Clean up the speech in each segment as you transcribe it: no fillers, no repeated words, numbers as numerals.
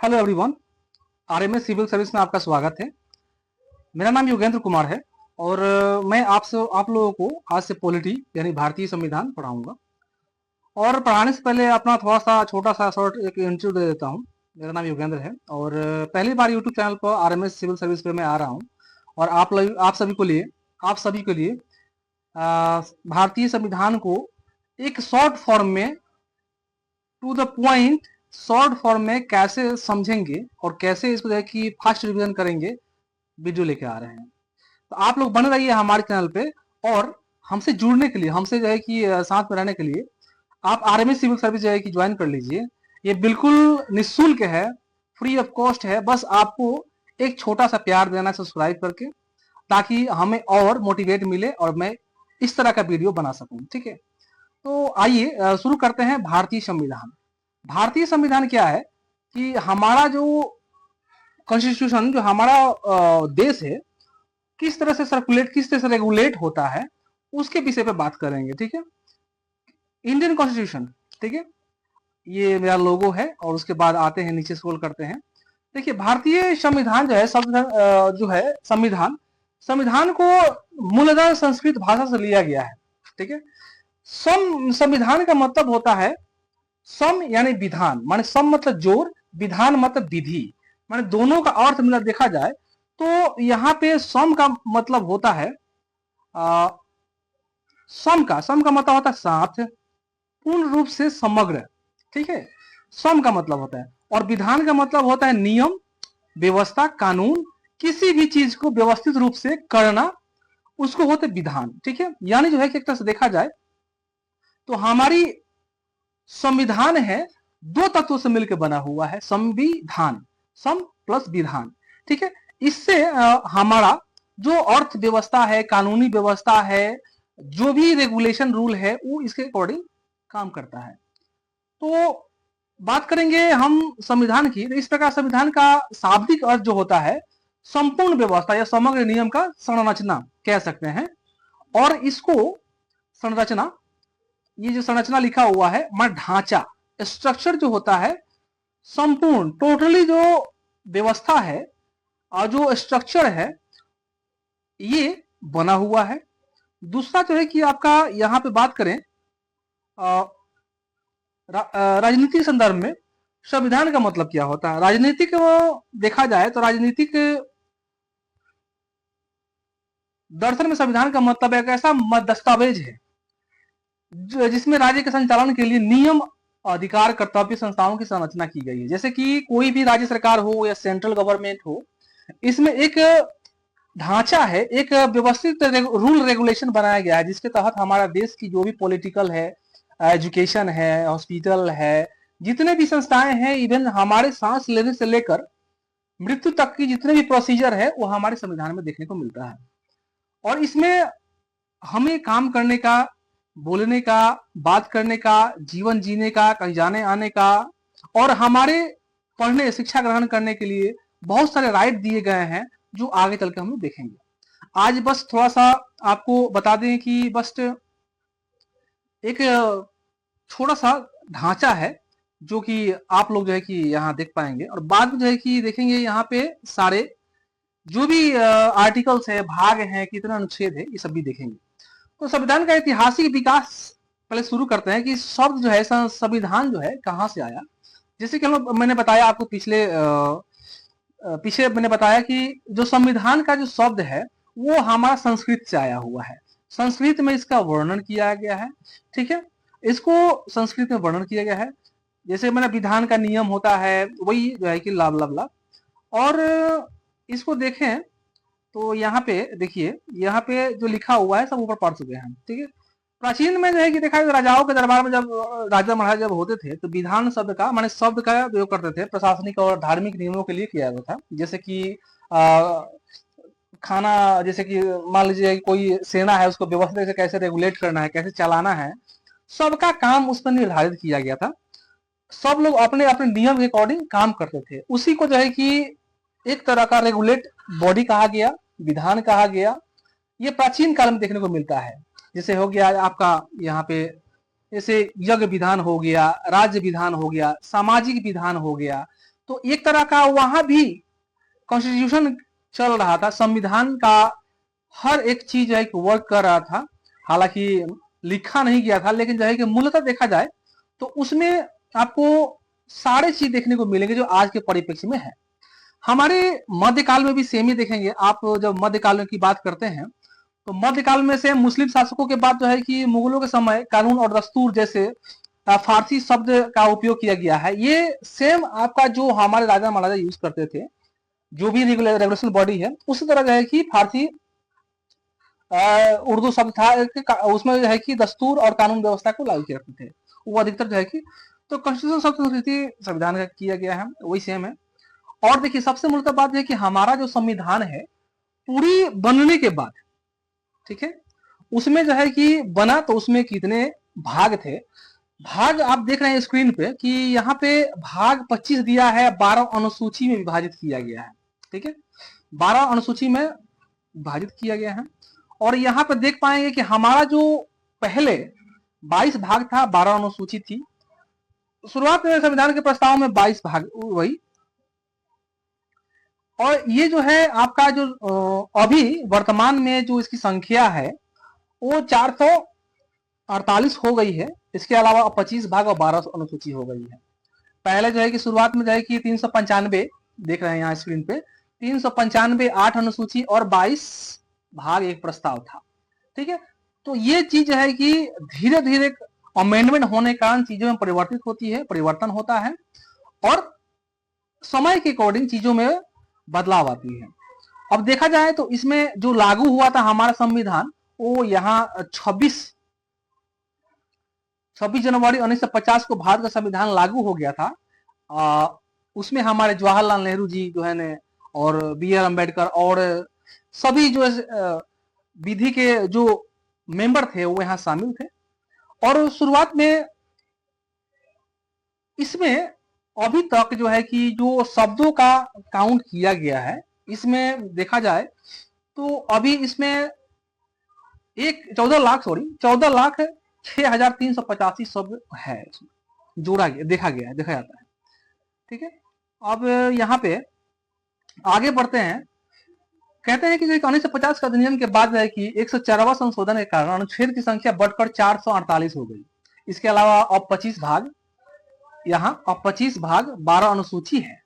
Hello everyone. RMS civil service में आपका स्वागत है। मेरा नाम योगेंद्र कुमार है और मैं आप लोगों को आज से पॉलिटी यानी भारतीय संविधान पढ़ाऊंगा। और पढ़ाने से पहले अपना थोड़ा सा छोटा सा शॉर्ट एक इंट्रो दे देता हूँ। मेरा नाम योगेंद्र है और पहली बार यूट्यूब चैनल पर आरएमएस सिविल सर्विस पे मैं आ रहा हूँ। और आप सभी के लिए भारतीय संविधान को एक शॉर्ट फॉर्म में, to the point, short form में कैसे समझेंगे और कैसे इसको जो है कि फास्ट रिवीजन करेंगे, वीडियो लेके आ रहे हैं। तो आप लोग बने रहिए हमारे चैनल पे। और हमसे जुड़ने के लिए, हमसे जो है कि साथ में रहने के लिए आप आरएमएस सिविल सर्विस जो है कि ज्वाइन कर लीजिए। ये बिल्कुल निःशुल्क है, फ्री ऑफ कॉस्ट है। बस आपको एक छोटा सा प्यार देना है सब्सक्राइब करके, ताकि हमें और मोटिवेट मिले और मैं इस तरह का वीडियो बना सकूं। ठीक है, तो आइए शुरू करते हैं। भारतीय संविधान। भारतीय संविधान क्या है कि हमारा जो कॉन्स्टिट्यूशन, जो हमारा देश है, किस तरह से सर्कुलेट, किस तरह से रेगुलेट होता है, उसके विषय पे बात करेंगे। ठीक है, इंडियन कॉन्स्टिट्यूशन। ठीक है, ये मेरा लोगो है और उसके बाद आते हैं नीचे, स्क्रॉल करते हैं। देखिए, भारतीय संविधान जो है, जो है संविधान, संविधान को मूलतः संस्कृत भाषा से लिया गया है। ठीक है, संविधान का मतलब होता है सम यानी विधान, माने सम मतलब जोर, विधान मतलब विधि, माने दोनों का अर्थ मिला देखा जाए तो यहाँ पे सम का मतलब होता है सम का मतलब होता है साथ, पूर्ण रूप से समग्र। ठीक है, सम का मतलब होता है। और विधान का मतलब होता है नियम, व्यवस्था, कानून, किसी भी चीज को व्यवस्थित रूप से करना, उसको होते विधान। ठीक है, यानी जो है कि एक तरह से देखा जाए तो हमारी संविधान है दो तत्वों से मिलकर बना हुआ है। संविधान, सम प्लस विधान। ठीक है, इससे हमारा जो अर्थ व्यवस्था है, कानूनी व्यवस्था है, जो भी रेगुलेशन रूल है, वो इसके अकॉर्डिंग काम करता है। तो बात करेंगे हम संविधान की, तो इस प्रकार संविधान का शाब्दिक अर्थ जो होता है संपूर्ण व्यवस्था या समग्र नियम का संरचना कह सकते हैं। और इसको संरचना, ये जो संरचना लिखा हुआ है, माना ढांचा, स्ट्रक्चर जो होता है, संपूर्ण टोटली जो व्यवस्था है और जो स्ट्रक्चर है, ये बना हुआ है। दूसरा जो है कि आपका यहाँ पे बात करें राजनीतिक संदर्भ में संविधान का मतलब क्या होता है। राजनीतिक देखा जाए तो राजनीतिक दर्शन में संविधान का मतलब एक ऐसा दस्तावेज है जिसमें राज्य के संचालन के लिए नियम, अधिकार, कर्तव्य, संस्थाओं की संरचना की गई है। जैसे कि कोई भी राज्य सरकार हो या सेंट्रल गवर्नमेंट हो, इसमें एक ढांचा है, एक व्यवस्थित रूल रेगुलेशन बनाया गया है, जिसके तहत हमारा देश की जो भी पॉलिटिकल है, एजुकेशन है, हॉस्पिटल है, जितने भी संस्थाएं हैं, इवन हमारे सांस लेने से लेकर मृत्यु तक की जितने भी प्रोसीजर है, वो हमारे संविधान में देखने को मिलता है। और इसमें हमें काम करने का, बोलने का, बात करने का, जीवन जीने का, कहीं जाने आने का, और हमारे पढ़ने, शिक्षा ग्रहण करने के लिए बहुत सारे राइट दिए गए हैं, जो आगे चल के हम लोग देखेंगे। आज बस थोड़ा सा आपको बता दें कि बस एक छोटा सा ढांचा है, जो कि आप लोग जो है कि यहाँ देख पाएंगे। और बाद में जो है कि देखेंगे यहाँ पे सारे जो भी आर्टिकल्स है, भाग हैं, कितना अनुच्छेद है, ये सब भी देखेंगे। तो संविधान का ऐतिहासिक विकास पहले शुरू करते हैं कि शब्द जो है संविधान जो है कहाँ से आया। जैसे कि मैंने बताया आपको पीछे मैंने बताया कि जो संविधान का जो शब्द है वो हमारा संस्कृत से आया हुआ है। संस्कृत में इसका वर्णन किया गया है। ठीक है, इसको संस्कृत में वर्णन किया गया है। जैसे मैंने विधान का नियम होता है, वही जो है कि लाभ लाभ लाभ। और इसको देखें तो यहाँ पे देखिए, यहाँ पे जो लिखा हुआ है सब ऊपर पढ़ चुके हैं। ठीक है, प्राचीन में जो है कि देखा है, राजाओं के दरबार में जब राजा महाराजा जब होते थे तो विधान शब्द का, माने शब्द का प्रयोग करते थे प्रशासनिक और धार्मिक नियमों के लिए किया गया था। जैसे कि खाना, जैसे कि मान लीजिए कोई सेना है, उसको व्यवस्थित से कैसे रेगुलेट करना है, कैसे चलाना है, सबका काम उस पर निर्धारित किया गया था। सब लोग अपने अपने नियम के अकॉर्डिंग काम करते थे। उसी को जो है कि एक तरह का रेगुलेट बॉडी कहा गया, विधान कहा गया। ये प्राचीन काल में देखने को मिलता है। जैसे हो गया आपका यहाँ पे, जैसे यज्ञ विधान हो गया, राज्य विधान हो गया, सामाजिक विधान हो गया। तो एक तरह का वहां भी कॉन्स्टिट्यूशन चल रहा था, संविधान का हर एक चीज है कि वर्क कर रहा था, हालांकि लिखा नहीं गया था, लेकिन जो है कि मूलतः देखा जाए तो उसमें आपको सारे चीज देखने को मिलेंगे जो आज के परिप्रेक्ष्य में है। हमारे मध्यकाल में भी सेम ही देखेंगे आप। जब मध्यकाल की बात करते हैं तो मध्यकाल में से मुस्लिम शासकों के बाद जो है कि मुगलों के समय कानून और दस्तूर जैसे फारसी शब्द का उपयोग किया गया है। ये सेम आपका जो हमारे राजा महाराजा यूज करते थे, जो भी रेगुलेशन बॉडी है, उसी तरह जो है कि फारसी उर्दू शब्द था, उसमें जो है कि दस्तूर और कानून व्यवस्था को लागू किया करते थे वो अधिकतर जो है कि। तो कॉन्स्टिट्यूशन शब्द संस्कृति संविधान का किया गया है, वही सेम है। और देखिए सबसे मूलतः बात है कि हमारा जो संविधान है पूरी बनने के बाद, ठीक है, उसमें जो है कि बना तो उसमें कितने भाग थे। भाग आप देख रहे हैं स्क्रीन पे कि यहाँ पे भाग 25 दिया है, 12 अनुसूची में विभाजित किया गया है, ठीक है, 12 अनुसूची में विभाजित किया गया है। और यहाँ पे देख पाएंगे कि हमारा जो पहले 22 भाग था, 12 अनुसूची थी। शुरुआत में संविधान के प्रस्ताव में 22 भाग वही, और ये जो है आपका जो अभी वर्तमान में जो इसकी संख्या है वो 448 हो गई है। इसके अलावा 25 भाग और 12 अनुसूची हो गई है। पहले जो है कि शुरुआत में जो है कि 395 देख रहे हैं यहाँ स्क्रीन पे, 395 8 अनुसूची और 22 भाग एक प्रस्ताव था, ठीक है। तो ये चीज है कि धीरे धीरे अमेंडमेंट होने के कारण चीजों में परिवर्तित होती है, परिवर्तन होता है और समय के अकॉर्डिंग चीजों में बदलाव आती है। अब देखा जाए तो इसमें जो लागू हुआ था हमारा संविधान वो यहाँ 26 जनवरी 1950 को भारत का संविधान लागू हो गया था। उसमें हमारे जवाहरलाल नेहरू जी जो है ने और B.R. अम्बेडकर और सभी जो विधि के जो मेंबर थे वो यहाँ शामिल थे। और शुरुआत में इसमें अभी तक जो है कि जो शब्दों का काउंट किया गया है, इसमें देखा जाए तो अभी इसमें 14,06,385 शब्द है, जोड़ा गया, देखा जाता है, ठीक है। अब यहाँ पे आगे बढ़ते हैं। कहते हैं कि 1950 का अधिनियम के बाद है कि 104वां संशोधन के कारण अनुच्छेद की संख्या बढ़कर 448 हो गई। इसके अलावा अब 25 भाग, यहाँ अब 25 भाग 12 अनुसूची है,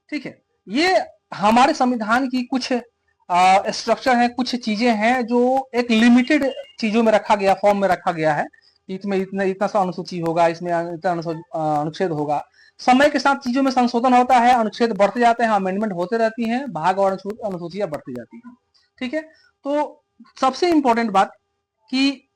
ठीक है। ये हमारे संविधान की कुछ स्ट्रक्चर है, कुछ चीजें हैं जो एक लिमिटेड चीजों में रखा गया, फॉर्म में रखा गया है। इसमें इतना सा अनुसूची होगा, इसमें इतना अनुच्छेद होगा। समय के साथ चीजों में संशोधन होता है, अनुच्छेद बढ़ते जाते हैं, अमेंडमेंट होते रहती हैं, भाग और अनुसूचियां बढ़ती जाती हैं, ठीक है। तो सबसे इंपॉर्टेंट बात कि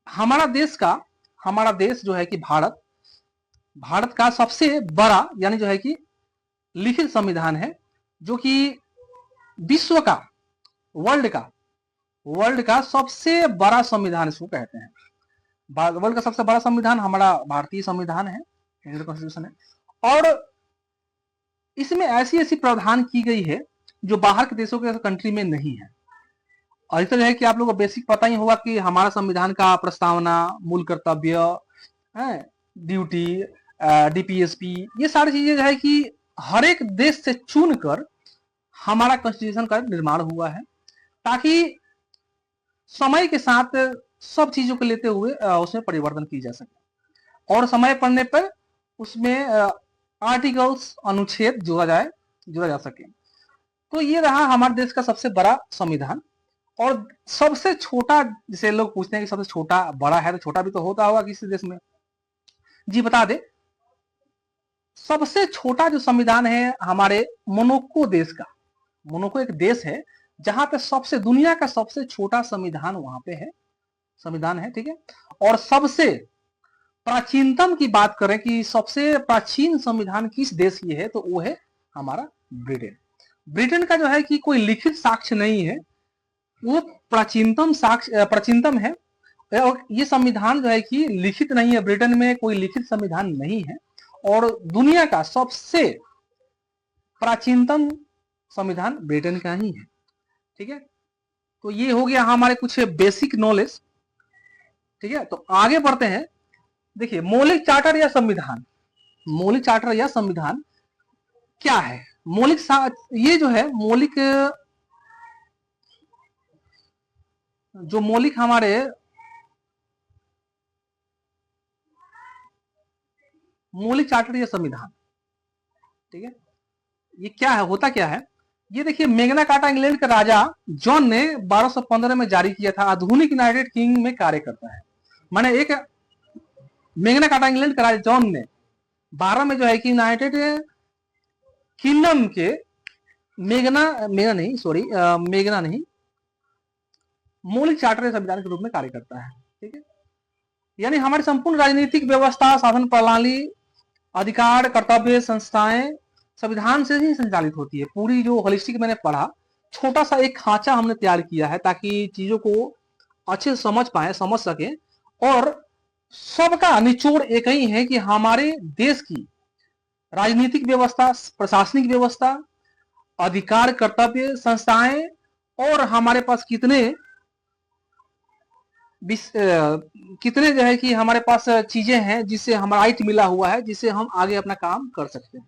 हमारा देश जो है कि भारत का सबसे बड़ा यानी जो है कि लिखित संविधान है, जो कि विश्व का वर्ल्ड का सबसे बड़ा संविधान इसको कहते हैं। वर्ल्ड का सबसे बड़ा संविधान हमारा भारतीय संविधान है, इंडियन कॉन्स्टिट्यूशन है। और इसमें ऐसी प्रावधान की गई है जो बाहर के देशों के कंट्री में नहीं है। और इस तरह है कि आप लोगों को बेसिक पता ही होगा कि हमारा संविधान का प्रस्तावना, मूल कर्तव्य, ड्यूटी, DPSP, ये सारी चीजें जो है कि हर एक देश से चुनकर हमारा कॉन्स्टिट्यूशन का निर्माण हुआ है, ताकि समय के साथ सब चीजों को लेते हुए उसमें परिवर्तन की जा सके और समय पड़ने पर उसमें आर्टिकल्स, अनुच्छेद जोड़ा जा सके। तो ये रहा हमारे देश का सबसे बड़ा संविधान। और सबसे छोटा, जिसे लोग पूछते हैं कि सबसे छोटा बड़ा है, तो छोटा भी तो होता होगा किसी देश में। जी बता दे, सबसे छोटा जो संविधान है हमारे मोनाको देश का। मोनाको एक देश है जहां पे सबसे दुनिया का सबसे छोटा संविधान वहां पे है, संविधान है, ठीक है। और सबसे प्राचीनतम की बात करें कि सबसे प्राचीन संविधान किस देश की है, तो वो है हमारा ब्रिटेन का जो है कि कोई लिखित साक्ष्य नहीं है, वो प्राचीनतम है। और ये संविधान जो है कि लिखित नहीं है, ब्रिटेन में कोई लिखित संविधान नहीं है। और दुनिया का सबसे प्राचीनतम संविधान ब्रिटेन का ही है, ठीक है। तो ये हो गया हमारे कुछ बेसिक नॉलेज, ठीक है। तो आगे बढ़ते हैं। देखिए, मौलिक चार्टर या संविधान, मौलिक चार्टर या संविधान क्या है? ये जो है मौलिक, जो मौलिक हमारे मौलिक चार्टर या संविधान, ठीक है, ये क्या है, होता क्या है? ये देखिए, मैग्ना कार्टा इंग्लैंड के राजा जॉन ने 1215 में जारी किया था, आधुनिक यूनाइटेड किंग में कार्य करता है। माने एक मैग्ना कार्टा इंग्लैंड के राजा जॉन ने 12 में जो है कि यूनाइटेड किंगडम के मैग्ना नहीं, मौलिक चार्टर संविधान के रूप में कार्य करता है, ठीक है। यानी हमारी संपूर्ण राजनीतिक व्यवस्था, शासन प्रणाली, अधिकार, कर्तव्य, संस्थाएं संविधान से ही संचालित होती है। पूरी जो होलिस्टिक मैंने पढ़ा, छोटा सा एक खांचा हमने तैयार किया है ताकि चीजों को अच्छे से समझ पाए, समझ सके। और सबका निचोड़ एक ही है कि हमारे देश की राजनीतिक व्यवस्था, प्रशासनिक व्यवस्था, अधिकार, कर्तव्य, संस्थाएं और हमारे पास कितने जो है कि हमारे पास चीजें हैं जिससे हमारा राइट मिला हुआ है, जिससे हम आगे अपना काम कर सकते हैं।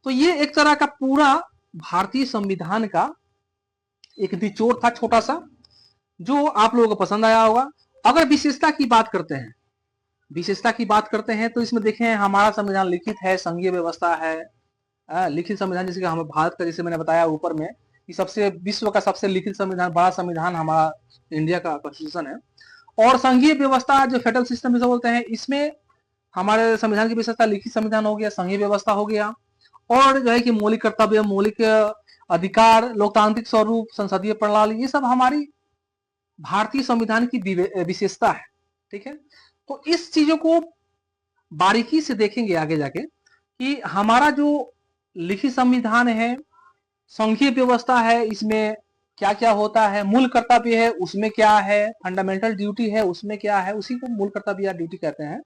तो ये एक तरह का पूरा भारतीय संविधान का एक निचोड़ था, छोटा सा, जो आप लोगों को पसंद आया होगा। अगर विशेषता की बात करते हैं तो इसमें देखें, हमारा संविधान लिखित है, संघीय व्यवस्था है, लिखित संविधान, जैसे कि हमें भारत का, जैसे मैंने बताया ऊपर में, कि सबसे विश्व का सबसे लिखित संविधान, बड़ा संविधान हमारा इंडिया का कॉन्स्टिट्यूशन है। और संघीय व्यवस्था, जो फेडरल सिस्टम जिसे बोलते हैं, इसमें हमारे संविधान की विशेषता लिखित संविधान हो गया, संघीय व्यवस्था हो गया, और जो है कि मौलिक कर्तव्य, मौलिक अधिकार, लोकतांत्रिक स्वरूप, संसदीय प्रणाली, ये सब हमारी भारतीय संविधान की विशेषता है, ठीक है। तो इस चीजों को बारीकी से देखेंगे आगे जाके कि हमारा जो लिखित संविधान है, संघीय व्यवस्था है, इसमें क्या क्या होता है, मूल कर्तव्य है उसमें क्या है, फंडामेंटल ड्यूटी है उसमें क्या है, उसी को मूल कर्तव्य या ड्यूटी कहते हैं।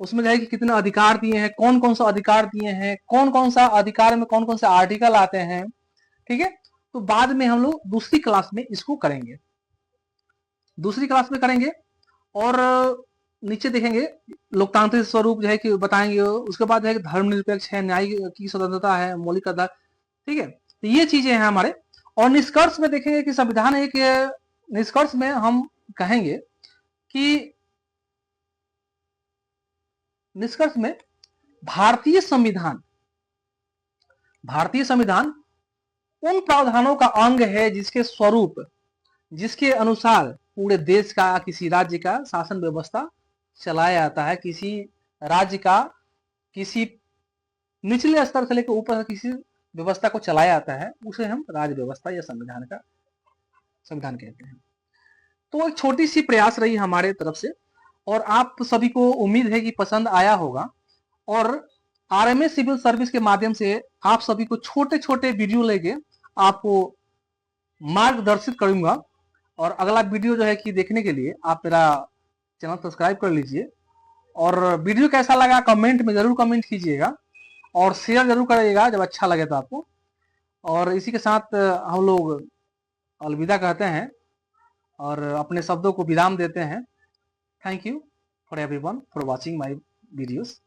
उसमें जो है कि कितने अधिकार दिए हैं, कौन कौन सा अधिकार दिए हैं, कौन कौन सा अधिकार में कौन कौन से आर्टिकल आते हैं, ठीक है। तो बाद में हम लोग दूसरी क्लास में इसको करेंगे, और नीचे देखेंगे लोकतांत्रिक स्वरूप जो है कि बताएंगे। उसके बाद जो है कि धर्मनिरपेक्ष है, न्याय की स्वतंत्रता है, मौलिक अधिकार, ठीक है। तो ये चीजें हैं हमारे। और निष्कर्ष में देखेंगे कि संविधान एक, निष्कर्ष में हम कहेंगे कि निष्कर्ष में भारतीय संविधान उन प्रावधानों का अंग है जिसके स्वरूप, जिसके अनुसार पूरे देश का, किसी राज्य का शासन व्यवस्था चलाया जाता है। किसी राज्य का किसी निचले स्तर से लेकर ऊपर किसी व्यवस्था को चलाया जाता है, उसे हम राज्य व्यवस्था या संविधान कहते हैं। तो एक छोटी सी प्रयास रही हमारे तरफ से, और आप सभी को उम्मीद है कि पसंद आया होगा। और आरएमएस सिविल सर्विस के माध्यम से आप सभी को छोटे छोटे वीडियो लेके आपको मार्गदर्शित करूंगा। और अगला वीडियो जो है कि देखने के लिए आप मेरा चैनल सब्सक्राइब कर लीजिए। और वीडियो कैसा लगा कमेंट में जरूर कमेंट कीजिएगा, और शेयर जरूर करिएगा जब अच्छा लगे तो आपको। और इसी के साथ हम लोग अलविदा कहते हैं और अपने शब्दों को विराम देते हैं। Thank you for everyone for watching my videos.